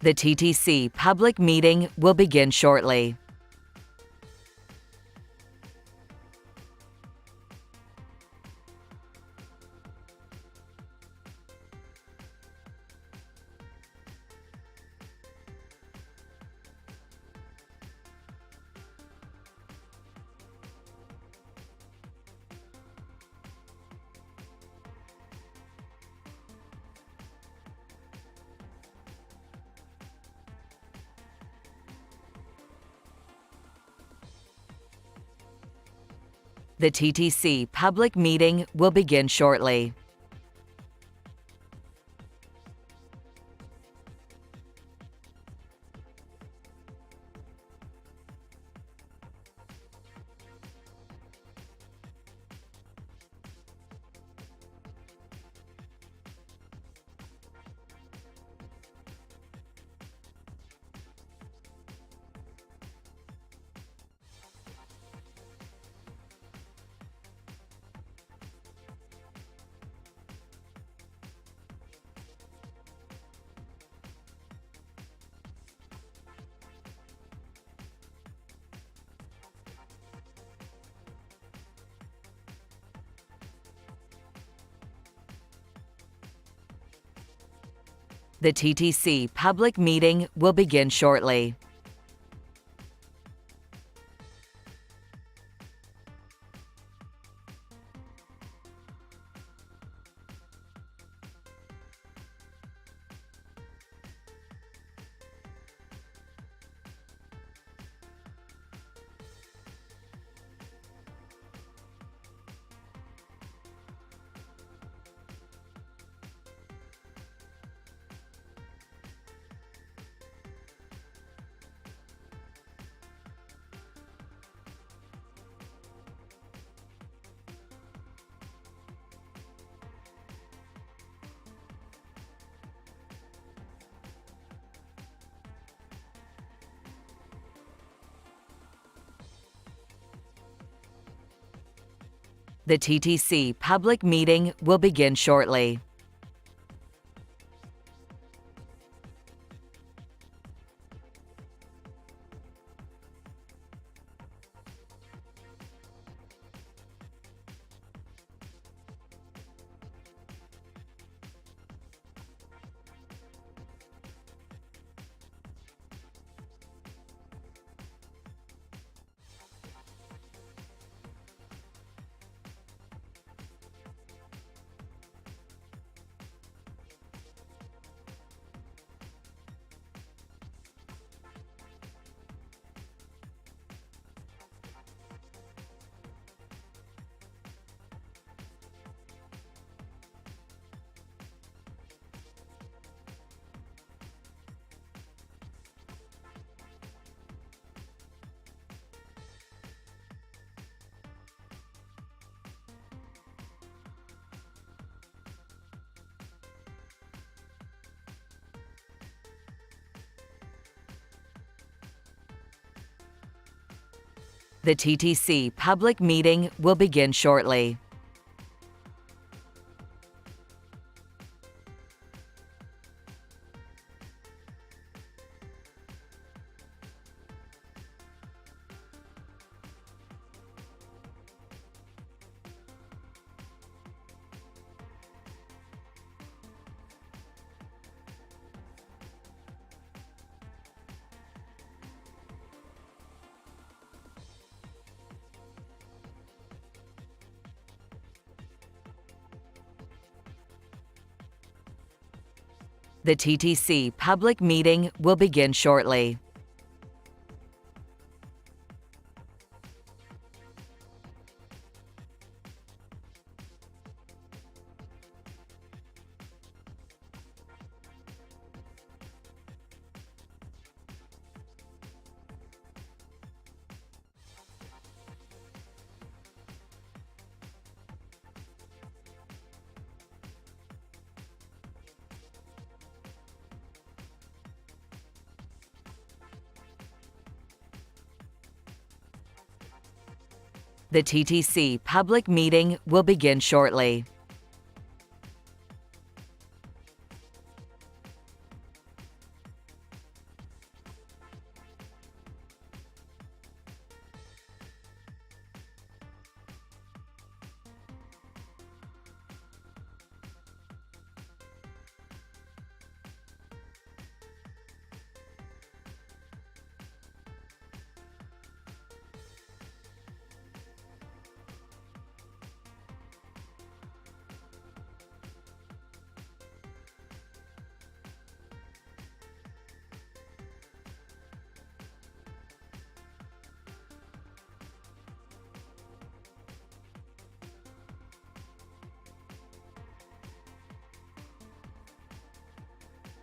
The TTC public meeting will begin shortly. The TTC public meeting will begin shortly. The TTC public meeting will begin shortly. The TTC public meeting will begin shortly. The TTC public meeting will begin shortly. The TTC public meeting will begin shortly. The TTC public meeting will begin shortly.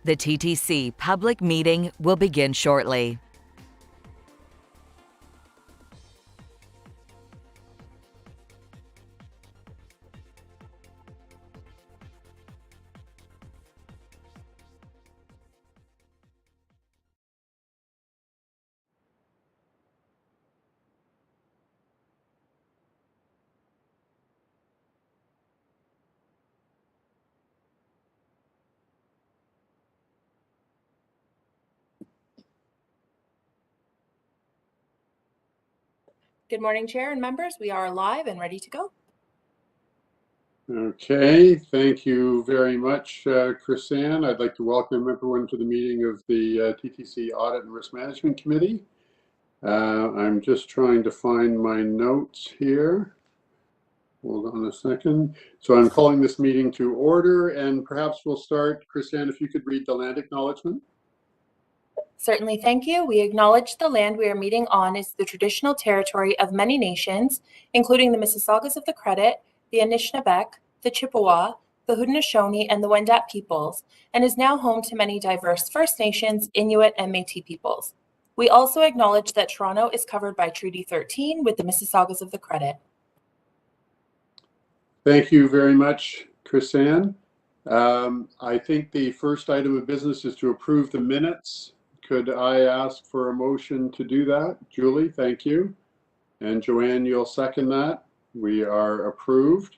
The TTC public meeting will begin shortly. Good morning, Chair and members. We are live and ready to go. Okay, thank you very much, Chris-Ann. I'd like to welcome everyone to the meeting of the TTC Audit and Risk Management Committee. I'm just trying to find my notes here. Hold on a second. So I'm calling this meeting to order, and perhaps we'll start, Chris-Ann, if you could read the land acknowledgement. Certainly, thank you. We acknowledge the land we are meeting on is the traditional territory of many nations, including the Mississaugas of the Credit, the Anishinaabe, the Chippewa, the Haudenosaunee, and the Wendat peoples, and is now home to many diverse First Nations, Inuit, and Métis peoples. We also acknowledge that Toronto is covered by Treaty 13 with the Mississaugas of the Credit. Thank you very much, Chris-Ann. I think the first item of business is to approve the minutes. Could I ask for a motion to do that? Julie, thank you. And Joanne, you'll second that. We are approved.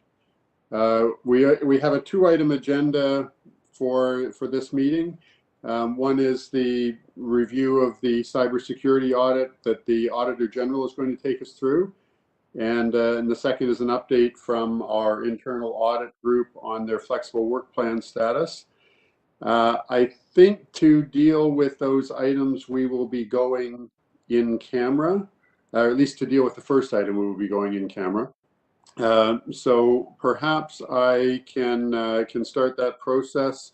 We have a two-item agenda for this meeting. One is the review of the cybersecurity audit that the Auditor General is going to take us through. And the second is an update from our internal audit group on their flexible work plan status. I think to deal with those items, we will be going in camera, or at least to deal with the first item, we will be going in camera. So perhaps I can start that process.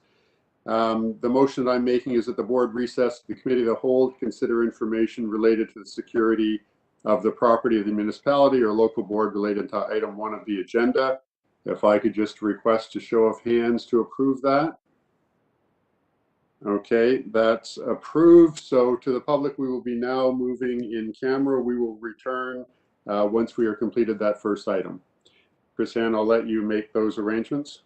The motion that I'm making is that the board recess the committee of the whole to consider information related to the security of the property of the municipality or local board related to item 1 of the agenda. If I could just request a show of hands to approve that. Okay, that's approved. So to the public, we will be now moving in camera. We will return once we are completed that first item. Chris-Ann, I'll let you make those arrangements.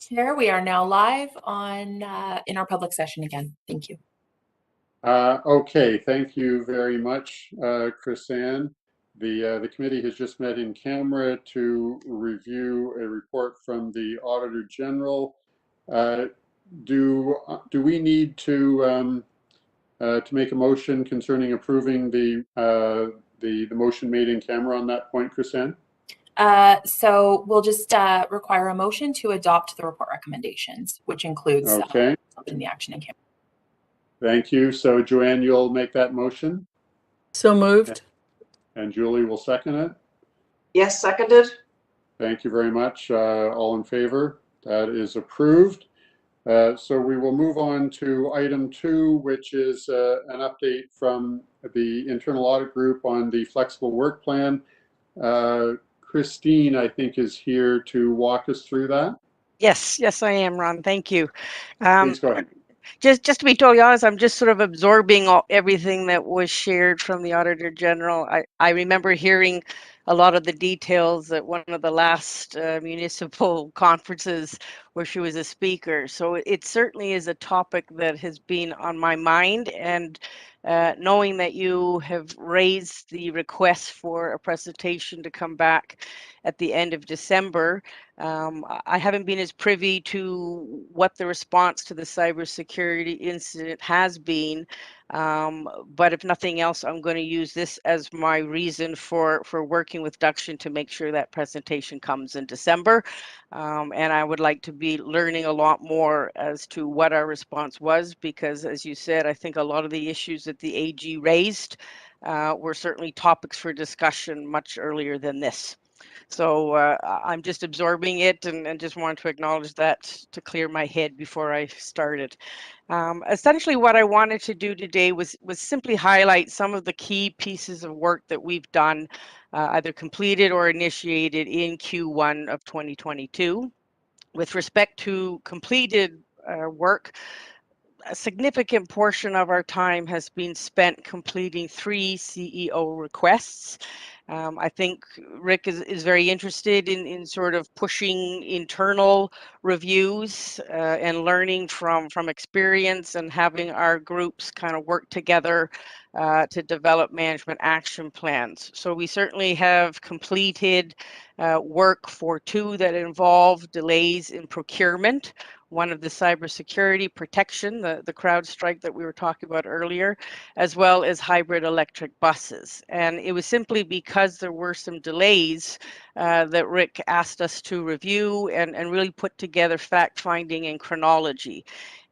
Chair, we are now live on in our public session again. Thank you. Okay, thank you very much, Chris-Ann. The committee has just met in camera to review a report from the Auditor General. Do we need to make a motion concerning approving the motion made in camera on that point, Chris-Ann? So we'll just require a motion to adopt the report recommendations, which includes Okay. in the action in camera. Thank you. So Joanne, you'll make that motion? So moved. And Julie will second it? Yes, seconded. Thank you very much. All in favor? That is approved. So we will move on to item 2, which is an update from the internal audit group on the flexible work plan. Christine, I think, is here to walk us through that. Yes, I am, Ron. Thank you. Please go ahead. Just to be totally honest, I'm just sort of absorbing everything that was shared from the Auditor General. I remember hearing a lot of the details at one of the last municipal conferences where she was a speaker. So it certainly is a topic that has been on my mind, and knowing that you have raised the request for a presentation to come back at the end of December, I haven't been as privy to what the response to the cybersecurity incident has been, but if nothing else, I'm going to use this as my reason for working with Duction to make sure that presentation comes in December. And I would like to be learning a lot more as to what our response was, because as you said, I think a lot of the issues that the AG raised were certainly topics for discussion much earlier than this. So I'm just absorbing it and just wanted to acknowledge that to clear my head before I started. Essentially, what I wanted to do today was simply highlight some of the key pieces of work that we've done, either completed or initiated in Q1 of 2022. With respect to completed work, a significant portion of our time has been spent completing 3 CEO requests. I think Rick is very interested in sort of pushing internal reviews and learning from experience, and having our groups kind of work together to develop management action plans. So we certainly have completed work for 2 that involve delays in procurement. One of the cybersecurity protection, the CrowdStrike that we were talking about earlier, as well as hybrid electric buses. And it was simply because there were some delays that Rick asked us to review and really put together fact finding and chronology.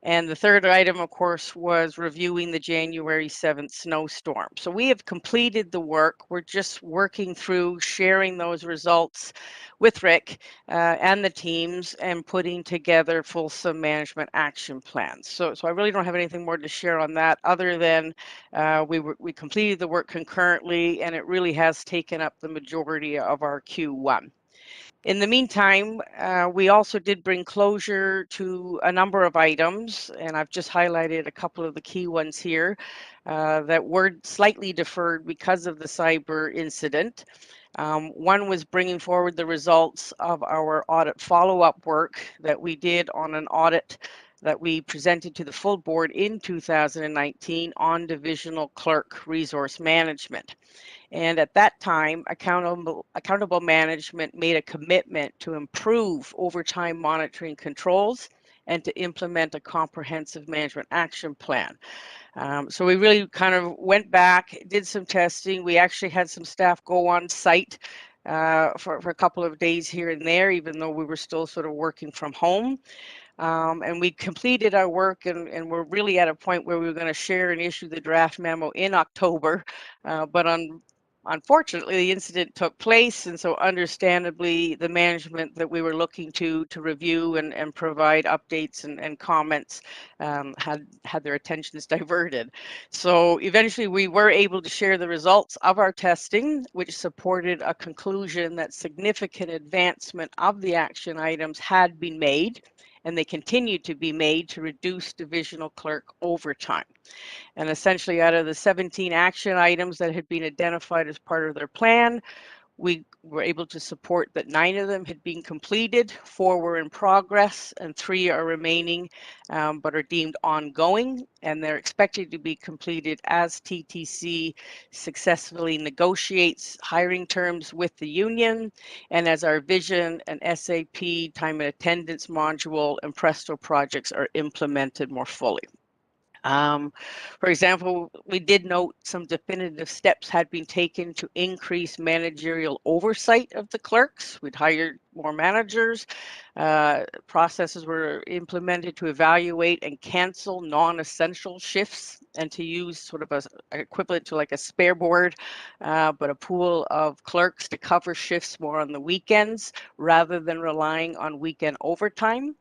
And the third item, of course, was reviewing the January 7th snowstorm. So we have completed the work. We're just working through sharing those results with Rick and the teams, and putting together fulsome management action plans. So I really don't have anything more to share on that, other than we completed the work concurrently, and it really has taken up the majority of our Q1. In the meantime, we also did bring closure to a number of items, and I've just highlighted a couple of the key ones here that were slightly deferred because of the cyber incident. One was bringing forward the results of our audit follow-up work that we did on an audit that we presented to the full board in 2019 on divisional clerk resource management. And at that time, accountable management made a commitment to improve overtime monitoring controls and to implement a comprehensive management action plan. So we really kind of went back, did some testing. We actually had some staff go on site for a couple of days here and there, even though we were still sort of working from home. And we completed our work, and we're really at a point where we were going to share and issue the draft memo in October, but unfortunately, the incident took place, and so understandably, the management that we were looking to review and provide updates and comments had their attentions diverted. So eventually, we were able to share the results of our testing, which supported a conclusion that significant advancement of the action items had been made, and they continued to be made to reduce divisional clerk overtime. And essentially, out of the 17 action items that had been identified as part of their plan, We were able to support that 9 of them had been completed, 4 were in progress, and 3 are remaining, but are deemed ongoing, and they're expected to be completed as TTC successfully negotiates hiring terms with the union, and as our vision and SAP time and attendance module and Presto projects are implemented more fully. For example, we did note some definitive steps had been taken to increase managerial oversight of the clerks. We'd hired more managers. Processes were implemented to evaluate and cancel non-essential shifts and to use sort of a equivalent to like a spare board, but a pool of clerks to cover shifts more on the weekends rather than relying on weekend overtime.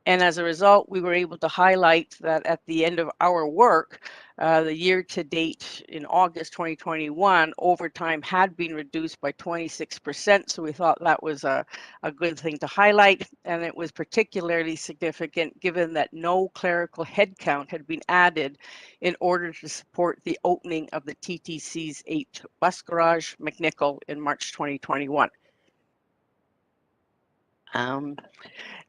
And as a result, we were able to highlight that at the end of our work, the year to date in August 2021, overtime had been reduced by 26%. So we thought that was a good thing to highlight. And it was particularly significant given that no clerical headcount had been added in order to support the opening of the TTC's 8 bus garage, McNichol, in March 2021.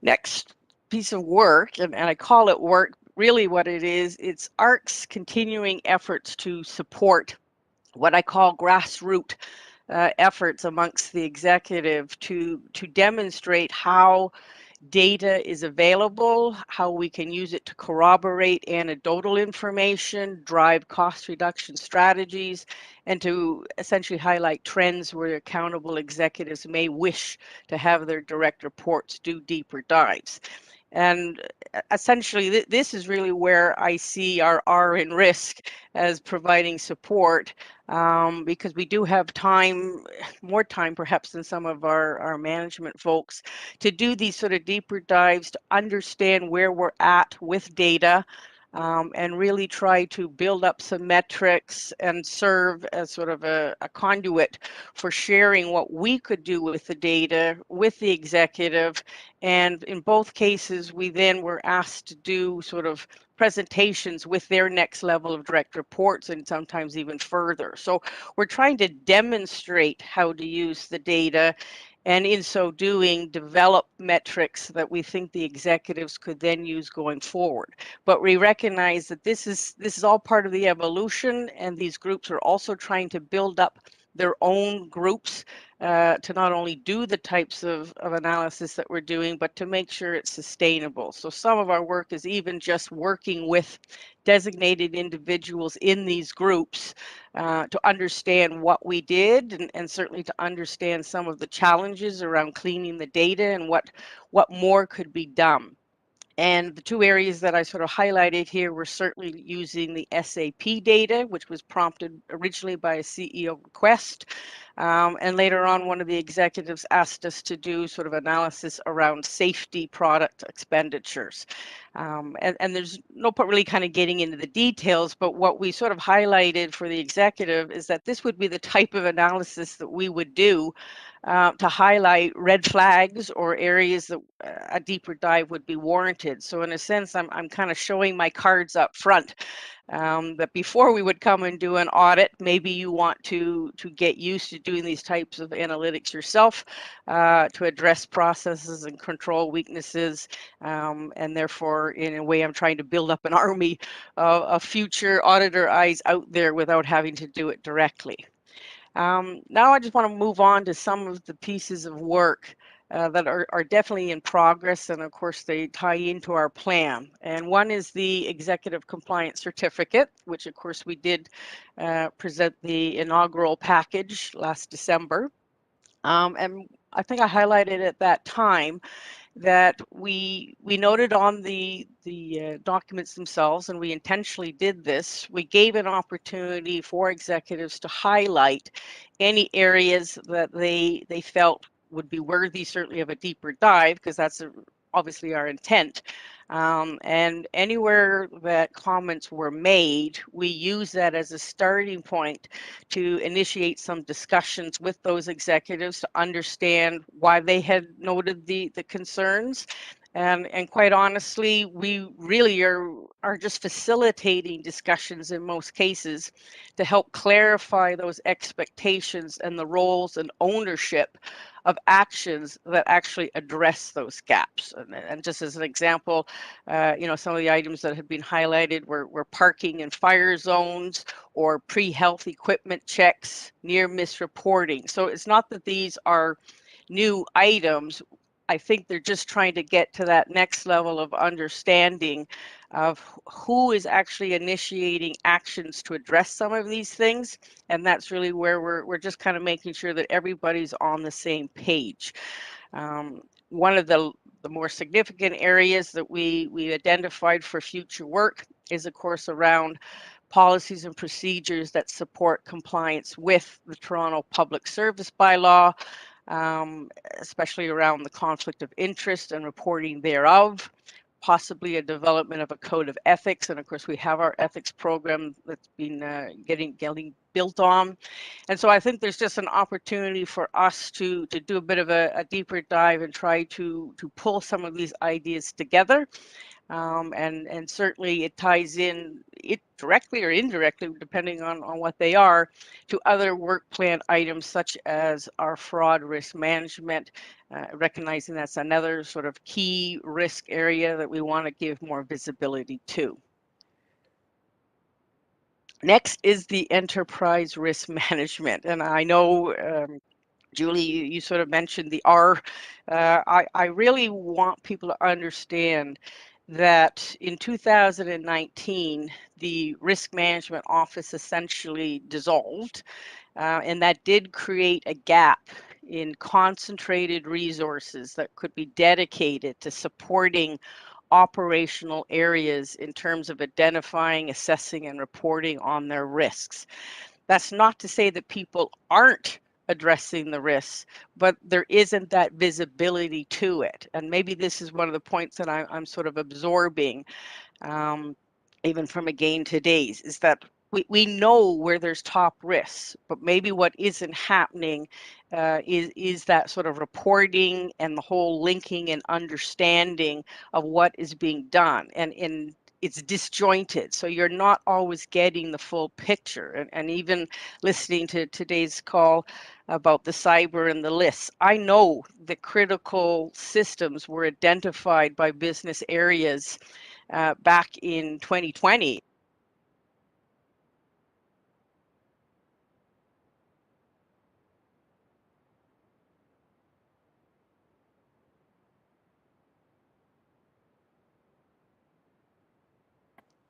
Next piece of work, and I call it work, really what it is, it's ARC's continuing efforts to support what I call grassroots efforts amongst the executive to demonstrate how data is available, how we can use it to corroborate anecdotal information, drive cost reduction strategies, and to essentially highlight trends where accountable executives may wish to have their direct reports do deeper dives. And essentially, this is really where I see our R in risk as providing support, because we do have time, more time perhaps than some of our management folks, to do these sort of deeper dives to understand where we're at with data, and really try to build up some metrics and serve as sort of a conduit for sharing what we could do with the data with the executive. And in both cases, we then were asked to do sort of presentations with their next level of direct reports and sometimes even further. So we're trying to demonstrate how to use the data, and in so doing, develop metrics that we think the executives could then use going forward. But we recognize that this is all part of the evolution, and these groups are also trying to build up their own groups to not only do the types of analysis that we're doing, but to make sure it's sustainable. So some of our work is even just working with designated individuals in these groups to understand what we did, and certainly to understand some of the challenges around cleaning the data and what more could be done. And the 2 areas that I sort of highlighted here were certainly using the SAP data, which was prompted originally by a CEO request. And later on, one of the executives asked us to do sort of analysis around safety product expenditures. And there's no point really kind of getting into the details, but what we sort of highlighted for the executive is that this would be the type of analysis that we would do to highlight red flags or areas that a deeper dive would be warranted. So in a sense, I'm kind of showing my cards up front. That before we would come and do an audit, maybe you want to get used to doing these types of analytics yourself to address processes and control weaknesses, and therefore, in a way, I'm trying to build up an army of future auditor eyes out there without having to do it directly. Now I just want to move on to some of the pieces of work that are definitely in progress, and of course they tie into our plan. And one is the Executive Compliance Certificate, which of course we did present the inaugural package last December. And I think I highlighted at that time that we noted on the documents themselves, and we intentionally did this, we gave an opportunity for executives to highlight any areas that they felt would be worthy certainly of a deeper dive, because that's obviously our intent. And anywhere that comments were made, we use that as a starting point to initiate some discussions with those executives to understand why they had noted the concerns, And quite honestly, we really are just facilitating discussions in most cases to help clarify those expectations and the roles and ownership of actions that actually address those gaps. And just as an example, some of the items that have been highlighted were parking and fire zones, or pre-health equipment checks, near miss reporting. So it's not that these are new items. I think they're just trying to get to that next level of understanding of who is actually initiating actions to address some of these things. And that's really where we're just kind of making sure that everybody's on the same page. One of the more significant areas that we identified for future work is, of course, around policies and procedures that support compliance with the Toronto Public Service Bylaw, especially around the conflict of interest and reporting thereof, possibly a development of a code of ethics. And of course, we have our ethics program that's been getting built on. And so I think there's just an opportunity for us to do a bit of a deeper dive and try to pull some of these ideas together. And certainly it ties in, it directly or indirectly, depending on what they are, to other work plan items such as our fraud risk management, recognizing that's another sort of key risk area that we want to give more visibility to. Next is the enterprise risk management. And I know, Julie, you sort of mentioned the R. I really want people to understand that in 2019, the Risk Management Office essentially dissolved, and that did create a gap in concentrated resources that could be dedicated to supporting operational areas in terms of identifying, assessing, and reporting on their risks. That's not to say that people aren't addressing the risks, but there isn't that visibility to it. And maybe this is one of the points that I'm sort of absorbing, even from again today's, is that we know where there's top risks, but maybe what isn't happening is that sort of reporting and the whole linking and understanding of what is being done. And it's disjointed, so you're not always getting the full picture. And even listening to today's call about the cyber and the lists, I know the critical systems were identified by business areas back in 2020.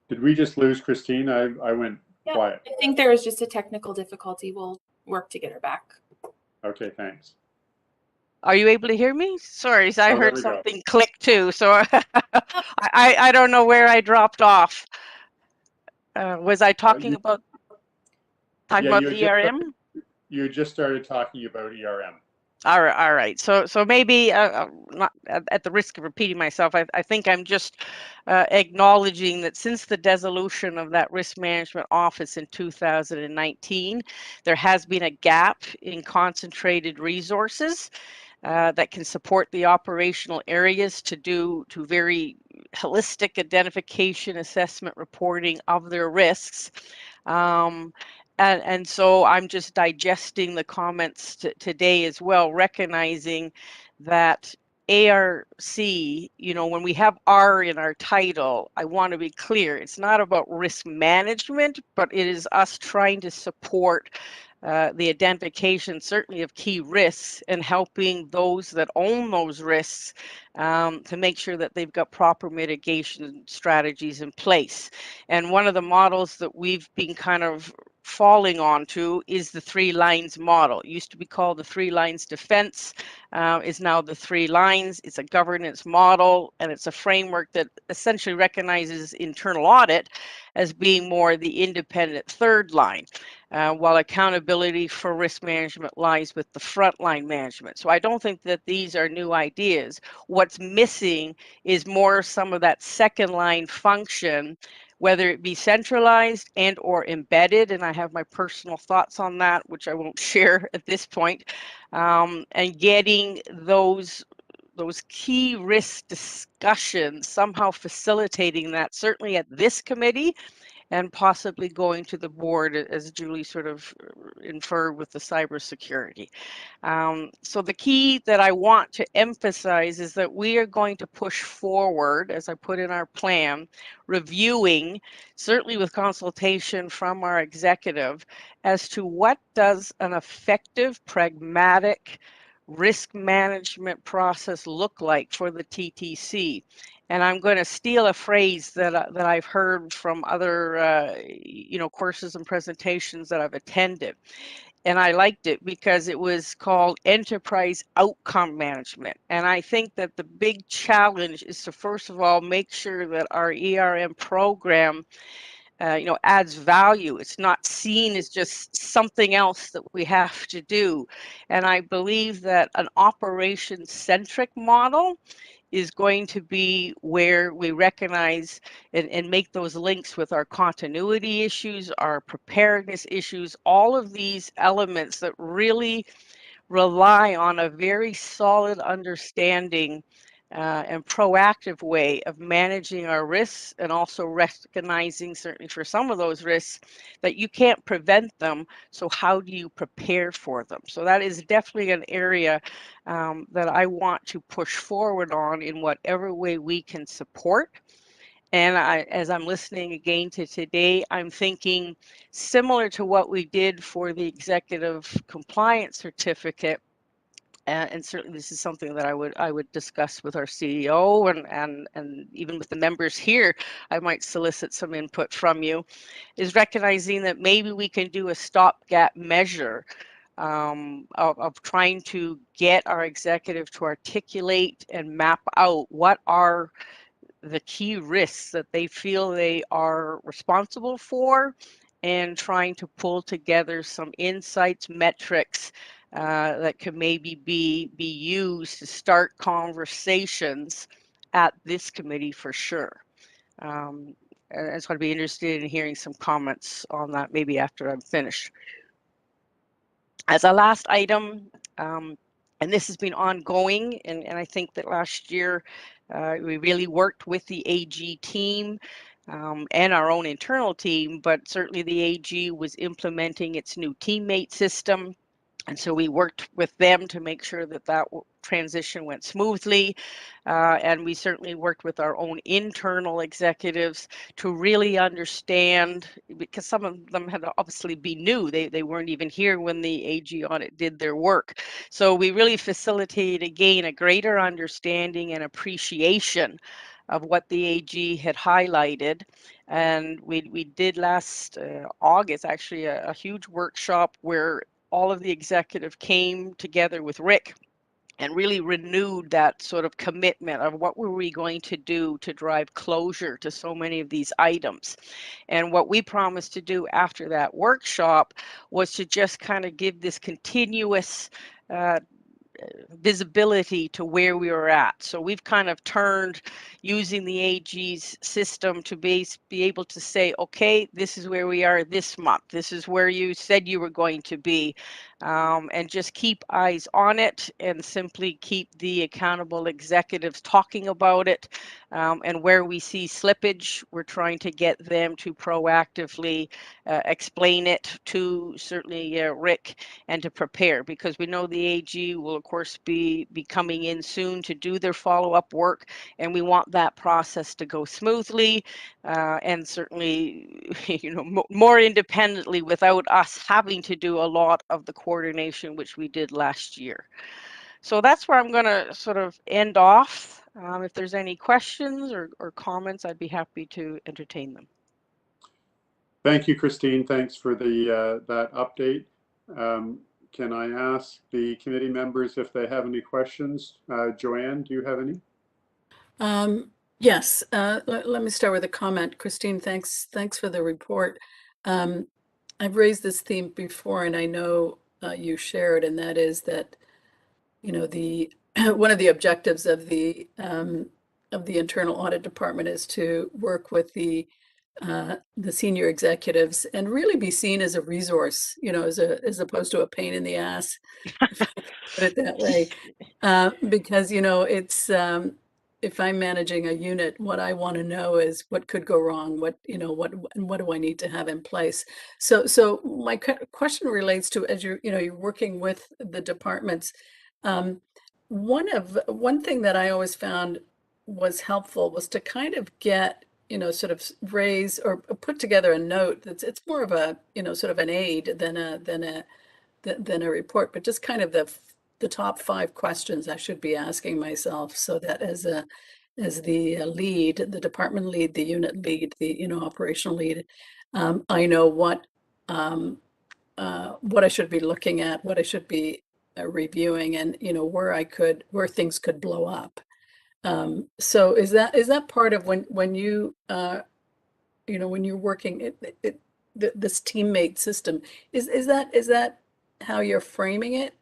Did we just lose Christine? I went quiet. I think there was just a technical difficulty. We'll work to get her back. Okay, thanks. Are you able to hear me? Sorry, I Oh, heard something click too, so I don't know where I dropped off. Was I talking about the ERM? You just started talking about ERM. All right. So maybe, not at the risk of repeating myself, I think I'm just acknowledging that since the dissolution of that risk management office in 2019, there has been a gap in concentrated resources that can support the operational areas to very holistic identification, assessment, reporting of their risks. And so I'm just digesting the comments today as well, recognizing that ARC, when we have R in our title, I want to be clear, it's not about risk management, but it is us trying to support the identification, certainly of key risks, and helping those that own those risks to make sure that they've got proper mitigation strategies in place. And one of the models that we've been kind of falling onto is the 3 lines model. It used to be called the 3 lines defense, is now the 3 lines. It's a governance model, and it's a framework that essentially recognizes internal audit as being more the independent 3rd line, while accountability for risk management lies with the frontline management. So I don't think that these are new ideas. What's missing is more some of that 2nd line function, whether it be centralized and or embedded, and I have my personal thoughts on that, which I won't share at this point, and getting those those key risk discussions, somehow facilitating that, certainly at this committee, and possibly going to the board, as Julie sort of inferred with the cybersecurity. So the key that I want to emphasize is that we are going to push forward, as I put in our plan, reviewing, certainly with consultation from our executive, as to what does an effective, pragmatic risk management process look like for the TTC. And I'm going to steal a phrase that I've heard from other courses and presentations that I've attended. And I liked it because it was called enterprise outcome management. And I think that the big challenge is to, first of all, make sure that our ERM program adds value. It's not seen as just something else that we have to do. And I believe that an operation-centric model is going to be where we recognize and make those links with our continuity issues, our preparedness issues, all of these elements that really rely on a very solid understanding and proactive way of managing our risks, and also recognizing, certainly for some of those risks, that you can't prevent them. So how do you prepare for them? So that is definitely an area that I want to push forward on in whatever way we can support. And as I'm listening again to today, I'm thinking similar to what we did for the executive compliance certificate. And certainly this is something that I would discuss with our CEO and even with the members here. I might solicit some input from you, is recognizing that maybe we can do a stopgap measure of trying to get our executive to articulate and map out what are the key risks that they feel they are responsible for, and trying to pull together some insights, metrics that can maybe be used to start conversations at this committee for sure. And so I'd be interested in hearing some comments on that maybe after I'm finished. As a last item, and this has been ongoing, and I think that last year we really worked with the AG team and our own internal team, but certainly the AG was implementing its new teammate system. And so we worked with them to make sure that that transition went smoothly. And we certainly worked with our own internal executives to really understand, because some of them had obviously been new. They weren't even here when the AG audit did their work. So we really facilitated, again, a greater understanding and appreciation of what the AG had highlighted. And we did last August, actually, a huge workshop where all of the executive came together with Rick and really renewed that sort of commitment of what were we going to do to drive closure to so many of these items. And what we promised to do after that workshop was to just kind of give this continuous visibility to where we were at. So we've kind of turned using the AG's system to be able to say, okay, this is where we are this month. This is where you said you were going to be, and just keep eyes on it and simply keep the accountable executives talking about it. And where we see slippage, we're trying to get them to proactively explain it to certainly Rick, and to prepare, because we know the AG will of course be coming in soon to do their follow-up work, and we want that process to go smoothly and certainly more independently without us having to do a lot of the coordination which we did last year. So that's where I'm going to sort of end off. If there's any questions or comments, I'd be happy to entertain them. Thank you, Christine. Thanks for the that update. Can I ask the committee members if they have any questions? Joanne, do you have any? Yes. Let me start with a comment. Christine, thanks for the report. I've raised this theme before, and I know you shared, and that is that the one of the objectives of the internal audit department is to work with the the senior executives and really be seen as a resource, as opposed to a pain in the ass, if I can put it that way. Because, it's, if I'm managing a unit, what I want to know is what could go wrong, what do I need to have in place? So my question relates to, as you're working with the departments, one thing that I always found was helpful was to kind of get, sort of raise or put together a note it's more of a, sort of an aid than a report, but just kind of the top 5 questions I should be asking myself, so that as the lead, the department lead, the unit lead, the operational lead, I know what I should be looking at, what I should be reviewing, and where things could blow up. So is that part of when you when you're working this teammate system, is that how you're framing it?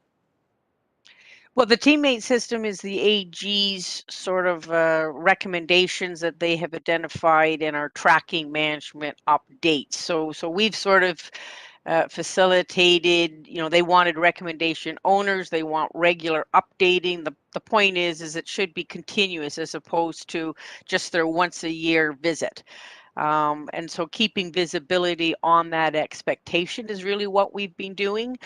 Well, the teammate system is the AG's sort of recommendations that they have identified in our tracking management updates. So we've sort of facilitated, they wanted recommendation owners, they want regular updating. The point is it should be continuous as opposed to just their once a year visit. And so keeping visibility on that expectation is really what we've been doing.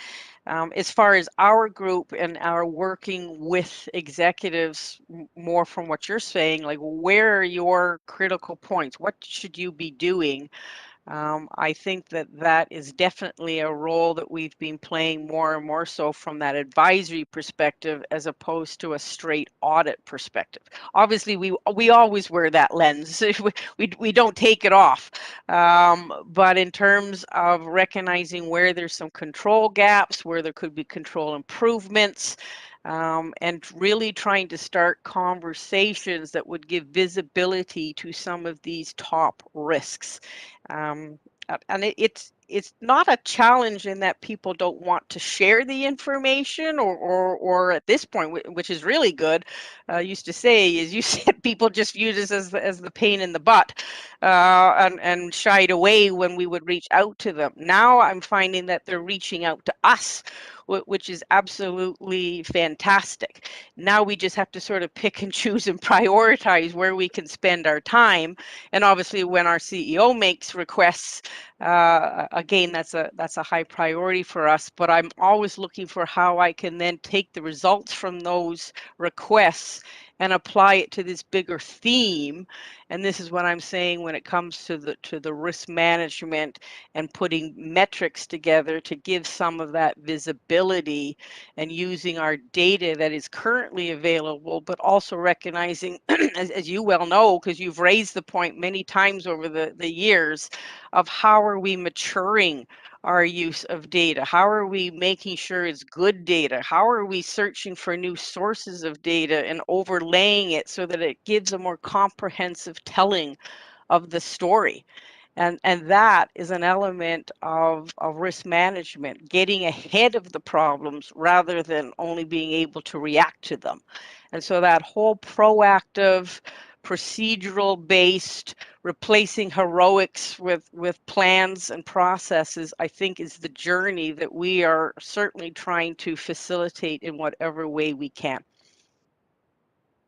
As far as our group and our working with executives, more from what you're saying, like where are your critical points? What should you be doing? I think that is definitely a role that we've been playing more and more so from that advisory perspective as opposed to a straight audit perspective. Obviously, we always wear that lens. we don't take it off. But in terms of recognizing where there's some control gaps, where there could be control improvements, and really trying to start conversations that would give visibility to some of these top risks. And it's not a challenge in that people don't want to share the information, or at this point, which is really good. Used to say, as you said, people just view this as the pain in the butt, and shied away when we would reach out to them. Now I'm finding that they're reaching out to us, which is absolutely fantastic. Now we just have to sort of pick and choose and prioritize where we can spend our time. And obviously, when our CEO makes requests, again, that's a high priority for us. But I'm always looking for how I can then take the results from those requests and apply it to this bigger theme. And this is what I'm saying when it comes to the risk management and putting metrics together to give some of that visibility, and using our data that is currently available, but also recognizing, as you well know, because you've raised the point many times over the years, of how are we maturing our use of data? How are we making sure it's good data? How are we searching for new sources of data and overlaying it so that it gives a more comprehensive telling of the story? And that is an element of risk management, getting ahead of the problems rather than only being able to react to them. And so that whole proactive, procedural based, replacing heroics with plans and processes, I think is the journey that we are certainly trying to facilitate in whatever way we can.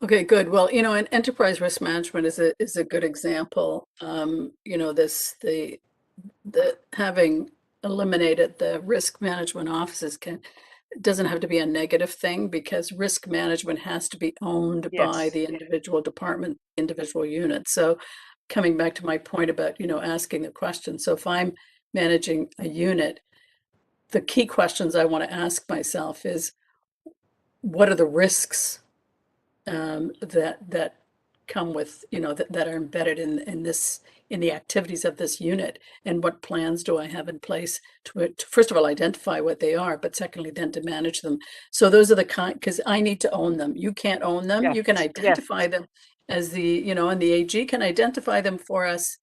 Okay, good. Well, and enterprise risk management is a good example. The having eliminated the risk management offices doesn't have to be a negative thing, because risk management has to be owned by Yes. the individual department, individual unit. So coming back to my point about, asking the question. So if I'm managing a unit, the key questions I want to ask myself is, what are the risks that come with, that are embedded in the activities of this unit, and what plans do I have in place to first of all identify what they are, but secondly then to manage them. So those are the because I need to own them. You can't own them. Yes. You can Yes. identify them as and the AG can identify them for us,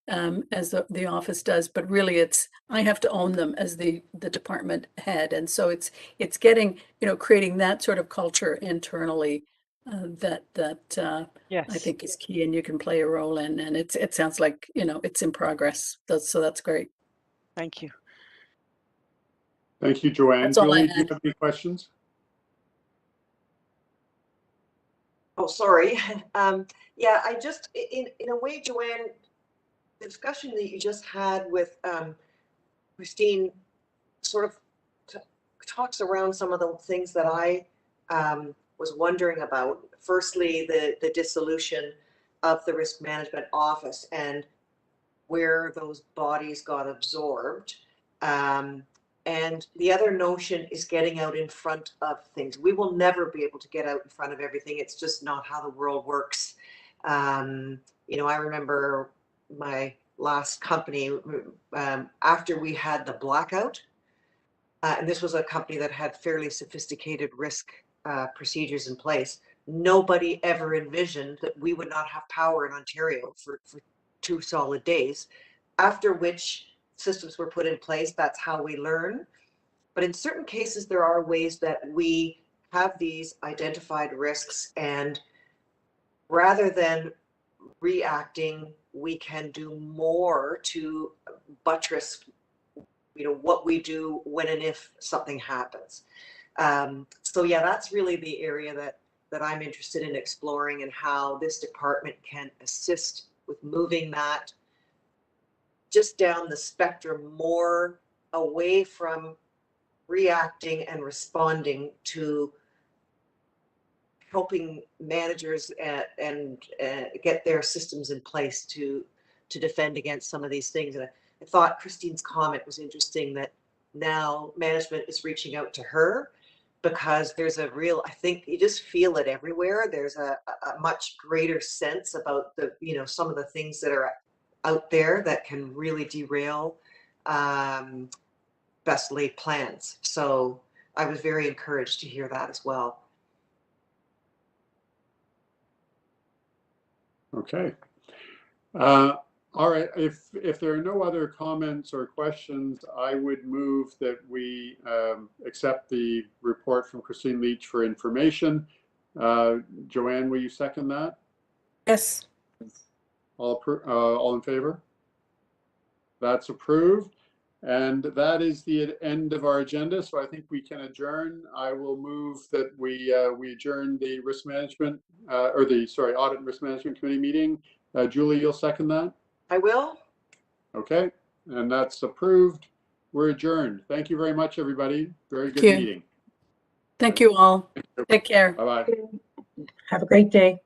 as the office does, but really I have to own them as the department head. And so it's getting, creating that sort of culture internally, that Yes. I think is key, and you can play a role in. And it sounds like, you know, it's in progress. So that's great. Thank you. Thank you, Joanne. That's all I Julie, do you had. have any questions? Oh, sorry. Yeah, I just, in a way, Joanne, the discussion that you just had with Christine sort of talks around some of the things that I was wondering about. Firstly, the dissolution of the risk management office and where those bodies got absorbed. And the other notion is getting out in front of things. We will never be able to get out in front of everything. It's just not how the world works. You know, I remember my last company, after we had the blackout, and this was a company that had fairly sophisticated risk procedures in place. Nobody ever envisioned that we would not have power in Ontario for 2 solid days, after which systems were put in place. That's how we learn. But in certain cases, there are ways that we have these identified risks, and rather than reacting, we can do more to buttress, you know, what we do when and if something happens. So yeah, that's really the area that I'm interested in exploring, and how this department can assist with moving that just down the spectrum, more away from reacting and responding to helping managers and get their systems in place to defend against some of these things. And I thought Christine's comment was interesting, that now management is reaching out to her, because there's a real, I think you just feel it everywhere. There's a much greater sense about the, you know, some of the things that are out there that can really derail best laid plans. So I was very encouraged to hear that as well. Okay. All right. If there are no other comments or questions, I would move that we accept the report from Christine Leach for information. Joanne, will you second that? Yes. All in favor? That's approved. And that is the end of our agenda. So I think we can adjourn. I will move that we adjourn the risk management audit and risk management committee meeting. Julie, you'll second that? I will. Okay, and that's approved. We're adjourned. Thank you very much, everybody. Very good you. meeting. Thank you all. Take care. Bye-bye. Have a great day.